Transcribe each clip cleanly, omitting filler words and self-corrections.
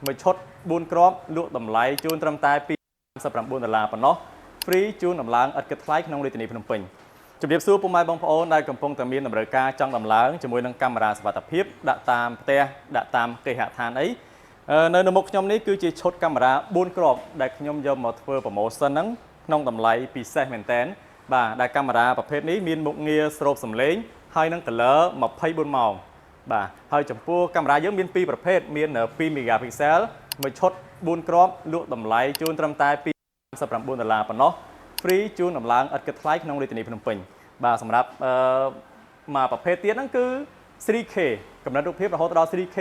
មួយឈុត4គ្រាប់លក់តម្លៃជូនត្រឹមតែ$39ប៉ុណ្ណោះ free ជូនដំឡើងឥតគិតថ្លៃក្នុងរាជធានីភ្នំពេញជំរាបសួរពុកម៉ែបងប្អូនដែលកំពុងតែមានតម្រូវការចង់ដំឡើងជាមួយនឹងកាមេរ៉ាសុវត្ថិភាពដាក់តាមផ្ទះដាក់តាមគេហដ្ឋានអីនៅមុខខ្ញុំនេះគឺជាឈុតកាមេរ៉ា4គ្រាប់ដែលខ្ញុំយកមកធ្វើ promotion ហ្នឹងក្នុងតម្លៃពិសេសមែនតើបាទដែលកាមេរ៉ាប្រភេទនេះមានមុខងារស្រូបសំឡេងហើយនឹង color 24ម៉ោងបាទហើយចំពោះកាមេរ៉ាយើងមាន2ប្រភេទមាន2 megapixel មួយឈុត4គ្រាប់លក់តម្លៃជូនត្រឹមតែ$39ប៉ុណ្ណោះ free ជូនដំឡើងឥតគិតថ្លៃក្នុងរាជធានីភ្នំពេញបាទសម្រាប់មកប្រភេទទៀតហ្នឹងគឺ 3K កម្រិតរូបភាពរហូតដល់ 3K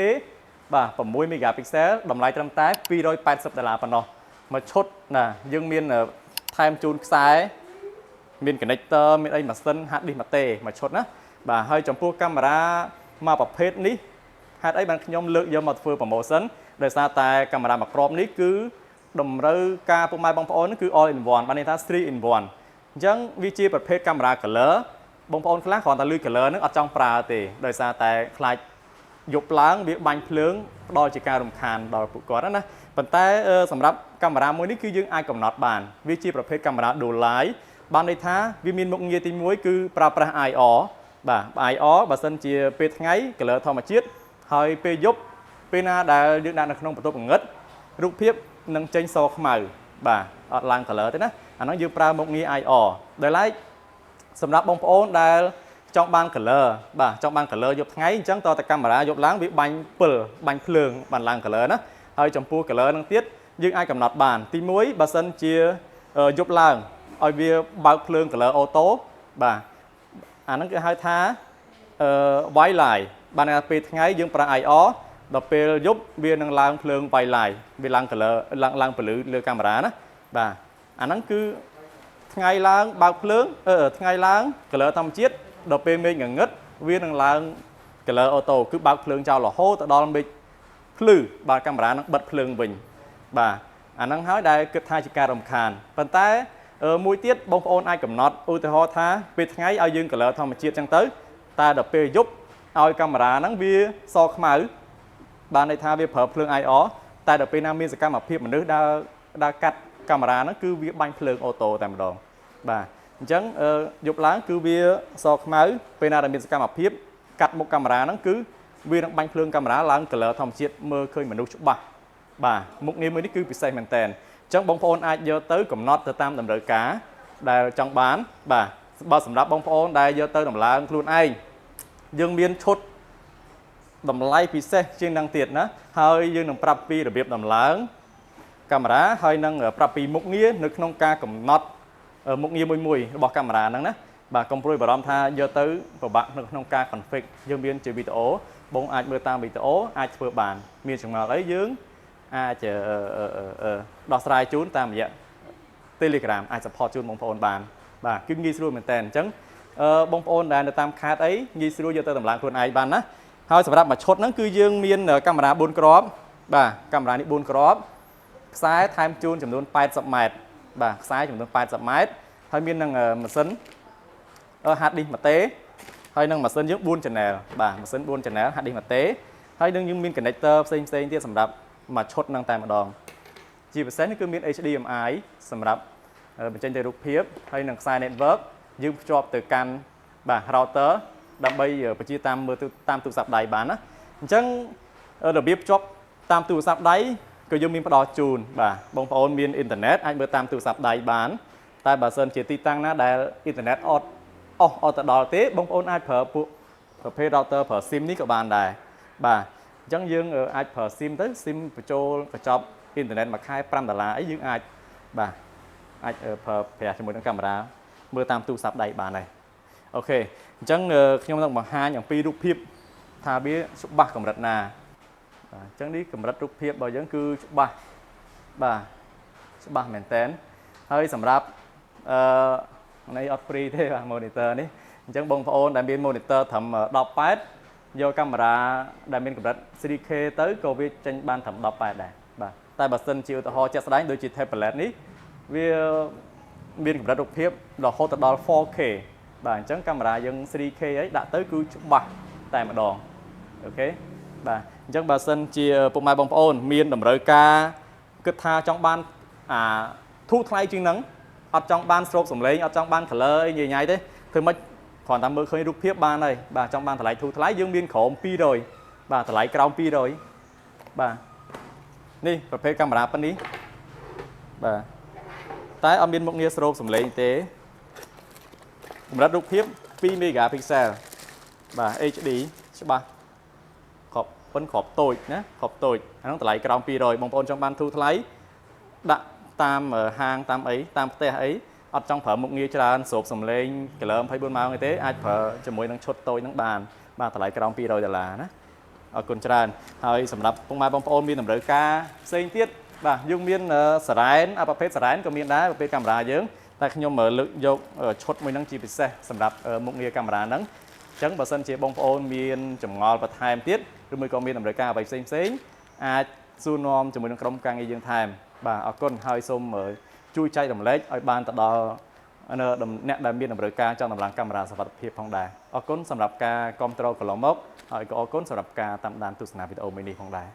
បាទ6 megapixel តម្លៃត្រឹមតែ$280ប៉ុណ្ណោះមួយឈុតណាយើងមានថែមជូនខ្សែមាន connector មានអីម៉ាស៊ីនហាត់ឌីសម៉ាតេមួយឈុតណាបាទហើយចំពោះកាមេរ៉ាមកប្រភេទនេះហេតុអីបានខ្ញុំលើកយកមកធ្វើ promotion ដោយសារតែកាមេរ៉ាមួយគ្រាប់នេះគឺតម្រូវការពុកម៉ែបងប្អូនគឺ all in one បានន័យថា 3 in 1 អញ្ចឹងវាជាប្រភេទកាមេរ៉ា color បងប្អូនខ្លះគ្រាន់តែលឺ color ហ្នឹងអត់ចង់ប្រើទេដោយសារតែខ្លាចយប់ឡើងវាបាញ់ភ្លើងផ្ដល់ជាការរំខានដល់ពួកគាត់ណាប៉ុន្តែសម្រាប់កាមេរ៉ាមួយនេះគឺយើងអាចកំណត់បានវាជាប្រភេទកាមេរ៉ា dual light បានន័យថាវាមានមុខងារទី1គឺប្រើប្រាស់ IR បាទ IR បើសិនជាពេលថ្ងៃ color ធម្មជាតិហើយពេលយប់ពេលណាដែលយើងដាក់នៅក្នុងបន្ទប់ងងឹតរូបភាពនឹងចេញសខ្មៅបាទអត់ឡើង color ទេណាអាហ្នឹងយើងប្រើមុខងារ IR ដែលឡែកសម្រាប់បងប្អូនដែលចង់បាន color បាទចង់បាន color យប់ថ្ងៃអញ្ចឹងតតែកាមេរ៉ាយប់ឡើងវាបាញ់ពិលបាញ់ភ្លើងបានឡើង color ណាហើយចំពោះ color ហ្នឹងទៀតយើងអាចកំណត់បានទី1បើសិនជាយប់ឡើងឲ្យវាបើកភ្លើង color auto បាទអាហ្នឹងគេហៅថាwhite light បានថាពេលថ្ងៃយើងប្រើ IR ដល់ពេលយប់វានឹងឡើងភ្លើង white light វាឡើង color ឡើងពន្លឺលើកាមេរ៉ាណាបាទអាហ្នឹងគឺថ្ងៃឡើងបើកភ្លើងថ្ងៃឡើង color ធម្មជាតិដល់ពេលមេឃងងឹតវានឹងឡើង color auto គឺបើកភ្លើងចោលរហូតទៅដល់មេឃភ្លឺបាទកាមេរ៉ានឹងបិទភ្លើងវិញបាទអាហ្នឹងហើយដែលគិតថាជាការរំខានប៉ុន្តែមួយទៀតបងប្អូនអាចកំណត់ឧទាហរណ៍ថាពេលថ្ងៃឲ្យយើង color ធម្មជាតិចឹងទៅតែដល់ពេលយប់ឲ្យកាមេរ៉ាហ្នឹងវាសខ្មៅបានន័យថាវាប្រើភ្លើង IR តែដល់ពេលណាមានសកម្មភាពមនុស្សដើរកាត់កាមេរ៉ាហ្នឹងគឺវាបាញ់ភ្លើងអូតូតែម្ដងបាទអញ្ចឹងយប់ឡើងគឺវាសខ្មៅពេលណាដែលមានសកម្មភាពកាត់មុខកាមេរ៉ាហ្នឹងគឺវានឹងបាញ់ភ្លើងកាមេរ៉ាឡើង color ធម្មជាតិមើលឃើញមនុស្សច្បាស់បាទមុខងារមួយនេះគឺពិសេសមែនតើអញ្ចឹងបងប្អូនអាចយកទៅកំណត់ទៅតាមតម្រូវការដែលចង់បានបាទបើសម្រាប់បងប្អូនដែលយកទៅដំឡើងខ្លួនឯងយើងមានឈុតតម្លៃពិសេសជាងនឹងទៀតណាហើយយើងនឹងប្រាប់ពីរបៀបដំឡើងកាមេរ៉ាហើយនឹងប្រាប់ពីមុខងារនៅក្នុងការកំណត់មុខងារមួយរបស់កាមេរ៉ាហ្នឹងណាបាទកុំព្រួយបារម្ភថាយកទៅពិបាកនៅក្នុងការ config យើងមានជាវីដេអូបងអាចមើលតាមវីដេអូអាចធ្វើបានមានចម្ងល់អីយើងអាចដោះស្រាយជូនតាមរយៈ Telegram អាច support ជូនបងប្អូនបានបាទគឺងាយស្រួលមែនតើអញ្ចឹងបងប្អូនដែលនៅតាមខេត្តអីងាយស្រួលយកទៅតម្លើងខ្លួនឯងបានណាហើយសម្រាប់មួយឈុតហ្នឹងគឺយើងមានកាមេរ៉ា4គ្រាប់បាទកាមេរ៉ានេះ4គ្រាប់ខ្សែថែមជូនចំនួន80ម៉ែត្របាទខ្សែចំនួន80ម៉ែត្រហើយមាននឹងម៉ាស៊ីនហាត់ឌីសម៉ាតេហើយនឹងម៉ាស៊ីនយើង4 channel បាទម៉ាស៊ីន4 channel ហាត់ឌីសម៉ាតេហើយនឹងយើងមាន connector ផ្សេងទៀតសម្រាប់មួយឈុតហ្នឹងតែម្ដងជាពិសេសនេះគឺមាន HDMI សម្រាប់បញ្ចេញទៅរូបភាពហើយនឹងខ្សែ network យើងភ្ជាប់ទៅកាន់បាទ router ដើម្បីបញ្ជាតាមមើលតាមទូរស័ព្ទដៃបានណាអញ្ចឹងរបៀបភ្ជាប់តាមទូរស័ព្ទដៃក៏យើងមានផ្ដល់ជូនបាទបងប្អូនមានអ៊ីនធឺណិតអាចមើលតាមទូរស័ព្ទដៃបានតែបើសិនជាទីតាំងណាដែលអ៊ីនធឺណិតអត់ទៅដល់ទេបងប្អូនអាចប្រើពួកប្រភេទ router ប្រើ SIM នេះក៏បានដែរបាទអញ្ចឹងយើងអាចប្រើ SIM ទៅ SIM បញ្ចូលកញ្ចប់អ៊ីនធឺណិតមួយខែ$5អីយើងអាចបាទអាចប្រើប្រាស់ជាមួយនឹងកាមេរ៉ាមើលតាមទូរស័ព្ទដៃបានដែរអូខេអញ្ចឹងខ្ញុំនឹងបង្ហាញអំពីរូបភាពថាវាច្បាស់កម្រិតណាបាទអញ្ចឹងនេះកម្រិតរូបភាពរបស់យើងគឺច្បាស់បាទច្បាស់មែនតើហើយសម្រាប់នេះអត់ free ទេបាទ monitor នេះអញ្ចឹងបងប្អូនដែលមាន monitor ត្រឹម18យកកាមេរ៉ាដែលមានកម្រិត 3K ទៅក៏វាចេញបានត្រឹម18ដែរបាទតែបើសិនជាឧទាហរណ៍ជាក់ស្ដែងដូចជា tablet នេះវាមានកម្រិតរូបភាពរហូតដល់ 4K បាទអញ្ចឹងកាមេរ៉ាយើង 3K អីដាក់ទៅគឺច្បាស់តែម្ដងអូខេបាទអ Chẳng bà sân chia bộ mai bóng ôn miền đầm rơi ca cứ tha trong ban thu thay chương nắng ở trong ban stroke sủng lấy ở trong ban thở lơi như nhảy đấy thường mấy còn tạm bỡ khơi rút phiếp ban này bà trong ban thở lại thu thay dương biên khổ pi rồi bà thở lại cao pi rồi bà đi và phê camera bên đi bà tái âm biên một nghĩa stroke sủng lấy tế rất rút phiếp pi megapixel bà HD chứ bà khop vẫn khop tồi nhé khop tồi nó lại cao pi rồi bóng ôn trong ban thu thay đặt tam ở hang tam ấy tam te ấy ở trong phở một nghĩa tràn sụp sầm lên cái lợm phải buôn mau như thế ai phở cho mỗi năng chốt tôi năng bàn ba thằng lại cái pi rồi là nó ở con tràn hơi sầm đập không mai bông ôn miên làm đỡ ca xây tiết và dùng miên sải rán à phết sải rán có miên đá phết camera dướng ta không mở lực dọc ở chốt mỗi năng chi bị xe sầm đập một nghĩa camera nắng chẳng bà sân chế bông ôn miên chầm ngò và tham tiết rồi mới có miên làm đỡ ca vậy xem ai su nom cho mỗi năng công càng như dương tham bà ở con hơi xôm ở chui chay đầm lết ở banตลอดđầm nẹt đầm biên đầm rơi ca trong đầm lăng cameraสำหรับเพียบphong đài ở conสำหรับการคอนโทรลของลมมกở conสำหรับการตามด้านตุสนาวิดีโอมินิphong đài